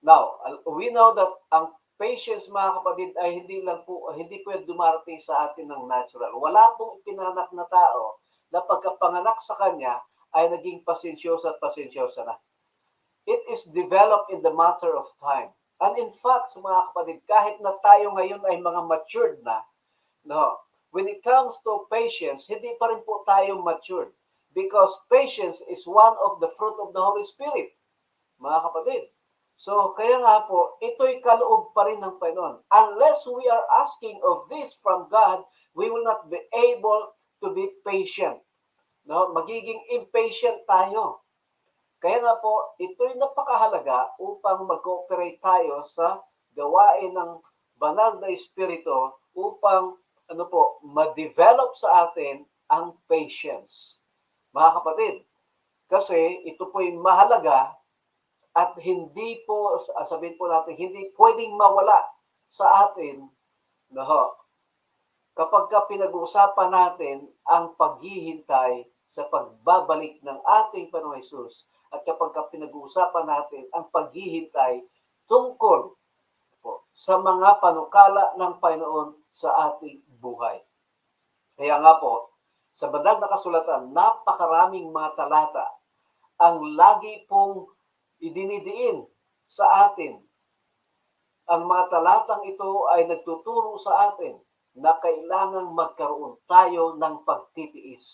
Now, we know that ang patience, mga kapatid, ay hindi po yan dumarating sa atin ng natural. Wala pong ipinanganak na tao na pagkapanganak sa kanya ay naging pasensyosa at pasensyosa na. It is developed in the matter of time. And in fact, mga kapatid, kahit na tayo ngayon ay mga matured na, no, when it comes to patience, hindi pa rin po tayo matured. Because patience is one of the fruit of the Holy Spirit, mga kapatid. So, kaya nga po, ito'y kaloob pa rin ng Panginoon. Unless we are asking of this from God, we will not be able to be patient. No? Magiging impatient tayo. Kaya nga po, ito'y napakahalaga upang mag-cooperate tayo sa gawain ng banal na espiritu upang ma-develop sa atin ang patience. Mga kapatid, kasi ito po'y mahalaga at hindi po, sabihin po natin, hindi pwedeng mawala sa atin, no, kapag pinag-uusapan natin ang paghihintay sa pagbabalik ng ating Panginoong Hesus at kapag pinag-uusapan natin ang paghihintay tungkol po sa mga panukala ng Panginoon sa ating buhay. Kaya nga po, sa banal na kasulatan, napakaraming mga talata ang lagi pong idinidiin sa atin. Ang mga talatang ito ay nagtuturo sa atin na kailangang magkaroon tayo ng pagtitiis.